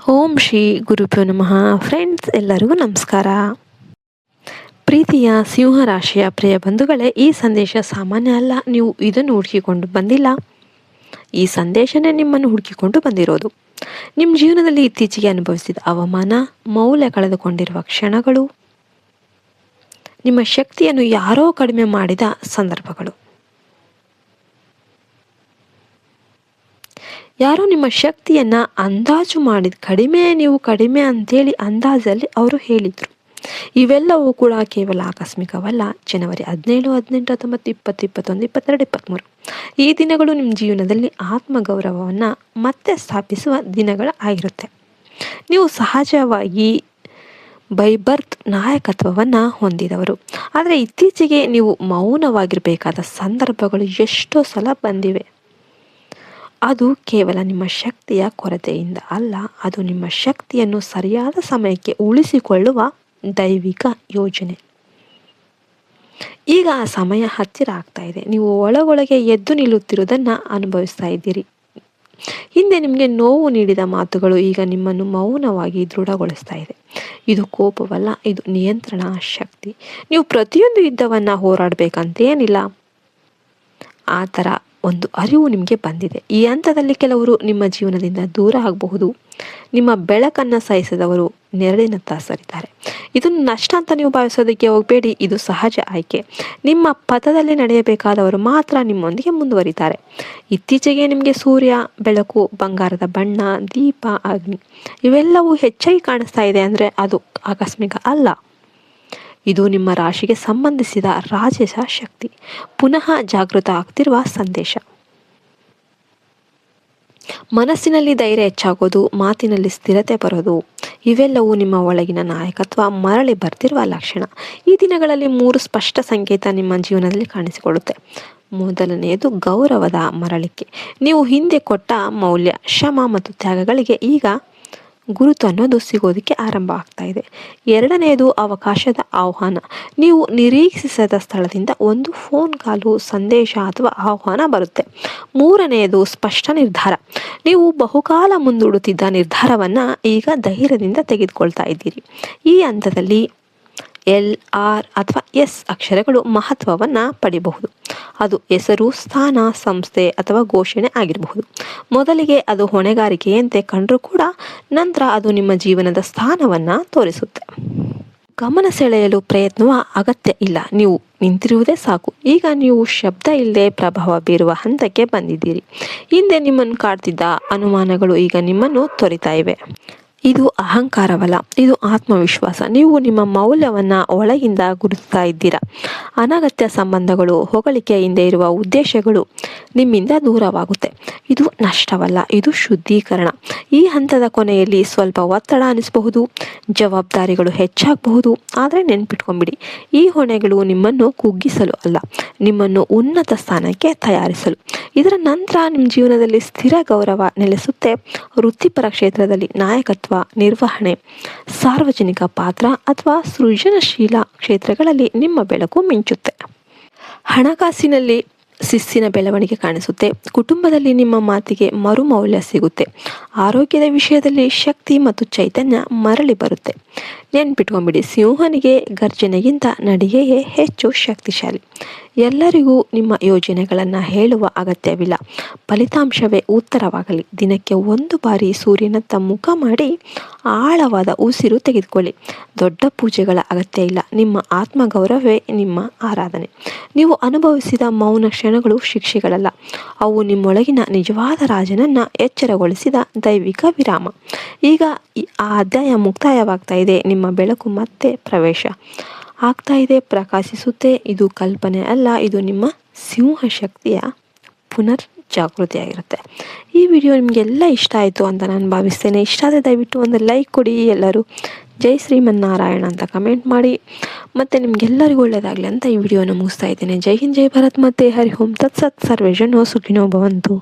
ಓಂ ಶ್ರೀ ಗುರುಭ್ಯೋ ನಮಃ. ಫ್ರೆಂಡ್ಸ್, ಎಲ್ಲರಿಗೂ ನಮಸ್ಕಾರ. ಪ್ರೀತಿಯ ಸಿಂಹರಾಶಿಯ ಪ್ರಿಯ ಬಂಧುಗಳೇ, ಈ ಸಂದೇಶ ಸಾಮಾನ್ಯ ಅಲ್ಲ. ನೀವು ಇದನ್ನು ಹುಡುಕಿಕೊಂಡು ಬಂದಿಲ್ಲ. ಈ ಸಂದೇಶನೇ ನಿಮ್ಮನ್ನು ಹುಡುಕಿಕೊಂಡು ಬಂದಿರೋದು. ನಿಮ್ಮ ಜೀವನದಲ್ಲಿ ಇತ್ತೀಚೆಗೆ ಅನುಭವಿಸಿದ ಅವಮಾನ, ಮೌಲ್ಯ ಕಳೆದುಕೊಂಡಿರುವ ಕ್ಷಣಗಳು, ನಿಮ್ಮ ಶಕ್ತಿಯನ್ನು ಯಾರೋ ಕಡಿಮೆ ಮಾಡಿದ ಸಂದರ್ಭಗಳು, ಯಾರೋ ನಿಮ್ಮ ಶಕ್ತಿಯನ್ನ ಅಂದಾಜು ಮಾಡಿದ ನೀವು ಕಡಿಮೆ ಅಂತೇಳಿ ಅಂದಾಜಲ್ಲಿ ಅವರು ಹೇಳಿದ್ರು. ಇವೆಲ್ಲವೂ ಕೂಡ ಕೇವಲ ಆಕಸ್ಮಿಕವಲ್ಲ. ಜನವರಿ 17, 18, 19, 20, 21, 22, 23 ಈ ದಿನಗಳು ನಿಮ್ಮ ಜೀವನದಲ್ಲಿ ಆತ್ಮಗೌರವವನ್ನು ಮತ್ತೆ ಸ್ಥಾಪಿಸುವ ದಿನಗಳು ಆಗಿರುತ್ತೆ. ನೀವು ಸಹಜವಾಗಿ ಬೈ ಬರ್ತ್ ನಾಯಕತ್ವವನ್ನು ಹೊಂದಿದವರು. ಆದರೆ ಇತ್ತೀಚೆಗೆ ನೀವು ಮೌನವಾಗಿರಬೇಕಾದ ಸಂದರ್ಭಗಳು ಎಷ್ಟೋ ಸಲ ಬಂದಿವೆ. ಅದು ಕೇವಲ ನಿಮ್ಮ ಶಕ್ತಿಯ ಕೊರತೆಯಿಂದ ಅಲ್ಲ, ಅದು ನಿಮ್ಮ ಶಕ್ತಿಯನ್ನು ಸರಿಯಾದ ಸಮಯಕ್ಕೆ ಉಳಿಸಿಕೊಳ್ಳುವ ದೈವಿಕ ಯೋಜನೆ. ಈಗ ಆ ಸಮಯ ಹತ್ತಿರ ಆಗ್ತಾ ಇದೆ. ನೀವು ಒಳಗೊಳಗೆ ಎದ್ದು ನಿಲ್ಲುತ್ತಿರುವುದನ್ನು ಅನುಭವಿಸ್ತಾ ಇದ್ದೀರಿ. ಹಿಂದೆ ನಿಮಗೆ ನೋವು ನೀಡಿದ ಮಾತುಗಳು ಈಗ ನಿಮ್ಮನ್ನು ಮೌನವಾಗಿ ದೃಢಗೊಳಿಸ್ತಾ ಇದೆ. ಇದು ಕೋಪವಲ್ಲ, ಇದು ನಿಯಂತ್ರಣ ಶಕ್ತಿ. ನೀವು ಪ್ರತಿಯೊಂದು ಯುದ್ಧವನ್ನು ಹೋರಾಡಬೇಕಂತೇನಿಲ್ಲ. ಆ ಥರ ಒಂದು ಅರಿವು ನಿಮಗೆ ಬಂದಿದೆ. ಈ ಹಂತದಲ್ಲಿ ಕೆಲವರು ನಿಮ್ಮ ಜೀವನದಿಂದ ದೂರ ಆಗಬಹುದು. ನಿಮ್ಮ ಬೆಳಕನ್ನು ಸಹಿಸಿದವರು ನೆರಳಿನತ್ತ ಸರಿತಾರೆ. ಇದನ್ನು ನಷ್ಟ ಅಂತ ನೀವು ಭಾವಿಸೋದಕ್ಕೆ ಹೋಗಬೇಡಿ. ಇದು ಸಹಜ ಆಯ್ಕೆ. ನಿಮ್ಮ ಪಥದಲ್ಲಿ ನಡೆಯಬೇಕಾದವರು ಮಾತ್ರ ನಿಮ್ಮೊಂದಿಗೆ ಮುಂದುವರಿತಾರೆ. ಇತ್ತೀಚೆಗೆ ನಿಮಗೆ ಸೂರ್ಯ, ಬೆಳಕು, ಬಂಗಾರದ ಬಣ್ಣ, ದೀಪ, ಅಗ್ನಿ ಇವೆಲ್ಲವೂ ಹೆಚ್ಚಾಗಿ ಕಾಣಿಸ್ತಾ ಇದೆ. ಅಂದರೆ ಅದು ಆಕಸ್ಮಿಕ ಅಲ್ಲ. ಇದು ನಿಮ್ಮ ರಾಶಿಗೆ ಸಂಬಂಧಿಸಿದ ರಾಜಸ ಶಕ್ತಿ ಪುನಃ ಜಾಗೃತ ಆಗ್ತಿರುವ ಸಂದೇಶ. ಮನಸ್ಸಿನಲ್ಲಿ ಧೈರ್ಯ ಹೆಚ್ಚಾಗೋದು, ಮಾತಿನಲ್ಲಿ ಸ್ಥಿರತೆ ಬರೋದು ಇವೆಲ್ಲವೂ ನಿಮ್ಮ ಒಳಗಿನ ನಾಯಕತ್ವ ಮರಳಿ ಬರ್ತಿರುವ ಲಕ್ಷಣ. ಈ ದಿನಗಳಲ್ಲಿ 3 ಸ್ಪಷ್ಟ ಸಂಕೇತ ನಿಮ್ಮ ಜೀವನದಲ್ಲಿ ಕಾಣಿಸಿಕೊಳ್ಳುತ್ತೆ. ಮೊದಲನೆಯದು ಗೌರವದ ಮರಳಿಕೆ. ನೀವು ಹಿಂದೆ ಕೊಟ್ಟ ಮೌಲ್ಯ, ಶ್ರಮ ಮತ್ತು ತ್ಯಾಗಗಳಿಗೆ ಈಗ ಗುರುತು ಅನ್ನೋದು ಸಿಗೋದಕ್ಕೆ ಆರಂಭ ಆಗ್ತಾ ಇದೆ. ಎರಡನೆಯದು ಅವಕಾಶದ ಆಹ್ವಾನ. ನೀವು ನಿರೀಕ್ಷಿಸದ ಸ್ಥಳದಿಂದ ಒಂದು ಫೋನ್ ಕಾಲು, ಸಂದೇಶ ಅಥವಾ ಆಹ್ವಾನ ಬರುತ್ತೆ. ಮೂರನೆಯದು ಸ್ಪಷ್ಟ ನಿರ್ಧಾರ. ನೀವು ಬಹುಕಾಲ ಮುಂದೂಡುತ್ತಿದ್ದ ನಿರ್ಧಾರವನ್ನು ಈಗ ಧೈರ್ಯದಿಂದ ತೆಗೆದುಕೊಳ್ತಾ ಇದ್ದೀರಿ. ಈ ಹಂತದಲ್ಲಿ LR ಅಥವಾ S ಅಕ್ಷರಗಳು ಮಹತ್ವವನ್ನು ಪಡಿಬಹುದು. ಅದು ಹೆಸರು, ಸ್ಥಾನ, ಸಂಸ್ಥೆ ಅಥವಾ ಘೋಷಣೆ ಆಗಿರಬಹುದು. ಮೊದಲಿಗೆ ಅದು ಹೊಣೆಗಾರಿಕೆಯಂತೆ ಕಂಡರೂ ಕೂಡ ನಂತರ ಅದು ನಿಮ್ಮ ಜೀವನದ ಸ್ಥಾನವನ್ನು ತೋರಿಸುತ್ತೆ. ಗಮನ ಸೆಳೆಯಲು ಪ್ರಯತ್ನವ ಅಗತ್ಯ ಇಲ್ಲ. ನೀವು ನಿಂತಿರುವುದೇ ಸಾಕು. ಈಗ ನೀವು ಶಬ್ದ ಇಲ್ಲದೆ ಪ್ರಭಾವ ಬೀರುವ ಹಂತಕ್ಕೆ ಬಂದಿದ್ದೀರಿ. ಹಿಂದೆ ನಿಮ್ಮನ್ನು ಕಾಡ್ತಿದ್ದ ಅನುಮಾನಗಳು ಈಗ ನಿಮ್ಮನ್ನು ತೊರಿತಾ ಇವೆ. ಇದು ಅಹಂಕಾರವಲ್ಲ, ಇದು ಆತ್ಮವಿಶ್ವಾಸ. ನೀವು ನಿಮ್ಮ ಮೌಲ್ಯವನ್ನು ಒಳಗಿಂದ ಗುರುತಿಸ್ತಾ ಇದ್ದೀರಾ. ಅನಗತ್ಯ ಸಂಬಂಧಗಳು, ಹೊಗಳಿಕೆ ಹಿಂದೆ ಇರುವ ಉದ್ದೇಶಗಳು ನಿಮ್ಮಿಂದ ದೂರವಾಗುತ್ತೆ. ಇದು ನಷ್ಟವಲ್ಲ, ಇದು ಶುದ್ಧೀಕರಣ. ಈ ಹಂತದ ಕೊನೆಯಲ್ಲಿ ಸ್ವಲ್ಪ ಒತ್ತಡ ಅನಿಸಬಹುದು, ಜವಾಬ್ದಾರಿಗಳು ಹೆಚ್ಚಾಗಬಹುದು. ಆದರೆ ನೆನ್ಪಿಟ್ಕೊಂಡ್ಬಿಡಿ, ಈ ಹೊಣೆಗಳು ನಿಮ್ಮನ್ನು ಕುಗ್ಗಿಸಲು ಅಲ್ಲ, ನಿಮ್ಮನ್ನು ಉನ್ನತ ಸ್ಥಾನಕ್ಕೆ ತಯಾರಿಸಲು. ಇದರ ನಂತರ ನಿಮ್ಮ ಜೀವನದಲ್ಲಿ ಸ್ಥಿರ ಗೌರವ ನೆಲೆಸುತ್ತೆ. ವೃತ್ತಿಪರ ಕ್ಷೇತ್ರದಲ್ಲಿ ನಾಯಕತ್ವ, ನಿರ್ವಹಣೆ, ಸಾರ್ವಜನಿಕ ಪಾತ್ರ ಅಥವಾ ಸೃಜನಶೀಲ ಕ್ಷೇತ್ರಗಳಲ್ಲಿ ನಿಮ್ಮ ಬೆಳಕು ಮಿಂಚುತ್ತೆ. ಹಣಕಾಸಿನಲ್ಲಿ ಶಿಸ್ತಿನ ಬೆಳವಣಿಗೆ ಕಾಣಿಸುತ್ತೆ. ಕುಟುಂಬದಲ್ಲಿ ನಿಮ್ಮ ಮಾತಿಗೆ ಮರುಮೌಲ್ಯ ಸಿಗುತ್ತೆ. ಆರೋಗ್ಯದ ವಿಷಯದಲ್ಲಿ ಶಕ್ತಿ ಮತ್ತು ಚೈತನ್ಯ ಮರಳಿ ಬರುತ್ತೆ. ನೆನ್ಪಿಟ್ಕೊಂಡ್ಬಿಡಿ, ಸಿಂಹನಿಗೆ ಗರ್ಜನೆಗಿಂತ ನಡಿಗೆಯೇ ಹೆಚ್ಚು ಶಕ್ತಿಶಾಲಿ. ಎಲ್ಲರಿಗೂ ನಿಮ್ಮ ಯೋಜನೆಗಳನ್ನು ಹೇಳುವ ಅಗತ್ಯವಿಲ್ಲ. ಫಲಿತಾಂಶವೇ ಉತ್ತರವಾಗಲಿ. ದಿನಕ್ಕೆ 1 ಬಾರಿ ಸೂರ್ಯನತ್ತ ಮುಖ ಮಾಡಿ ಆಳವಾದ ಉಸಿರು ತೆಗೆದುಕೊಳ್ಳಿ. ದೊಡ್ಡ ಪೂಜೆಗಳ ಅಗತ್ಯ ಇಲ್ಲ. ನಿಮ್ಮ ಆತ್ಮಗೌರವವೇ ನಿಮ್ಮ ಆರಾಧನೆ. ನೀವು ಅನುಭವಿಸಿದ ಮೌನ ಕ್ಷಣಗಳು ಶಿಕ್ಷೆಗಳಲ್ಲ, ಅವು ನಿಮ್ಮೊಳಗಿನ ನಿಜವಾದ ರಾಜನನ್ನು ಎಚ್ಚರಗೊಳಿಸಿದ ದೈವಿಕ ವಿರಾಮ. ಈಗ ಆ ಅಧ್ಯಾಯ ಮುಕ್ತಾಯವಾಗ್ತಾ ಇದೆ. ನಿಮ್ಮ ಬೆಳಕು ಮತ್ತೆ ಪ್ರವೇಶ ಆಗ್ತಾ ಇದೆ, ಪ್ರಕಾಶಿಸುತ್ತೆ. ಇದು ಕಲ್ಪನೆ ಅಲ್ಲ, ಇದು ನಿಮ್ಮ ಸಿಂಹ ಶಕ್ತಿಯ ಪುನರ್ ಜಾಗೃತಿಯಾಗಿರುತ್ತೆ. ಈ ವಿಡಿಯೋ ನಿಮಗೆಲ್ಲ ಇಷ್ಟ ಆಯಿತು ಅಂತ ನಾನು ಭಾವಿಸ್ತೇನೆ. ಇಷ್ಟ ಆದರೆ ದಯವಿಟ್ಟು ಒಂದು ಲೈಕ್ ಕೊಡಿ. ಎಲ್ಲರೂ ಜೈ ಶ್ರೀಮನ್ನಾರಾಯಣ ಅಂತ ಕಮೆಂಟ್ ಮಾಡಿ. ಮತ್ತು ನಿಮಗೆಲ್ಲರಿಗೂ ಒಳ್ಳೆಯದಾಗಲಿ ಅಂತ ಈ ವಿಡಿಯೋನ ಮುಗಿಸ್ತಾ ಇದ್ದೇನೆ. ಜೈ ಹಿಂದ್, ಜೈ ಭಾರತ್, ಮತ್ತು ಹರಿ ಓಂ ತತ್ಸತ್. ಸರ್ವೇ ಜನೋ ಸುಖಿನೋ ಭವಂತು.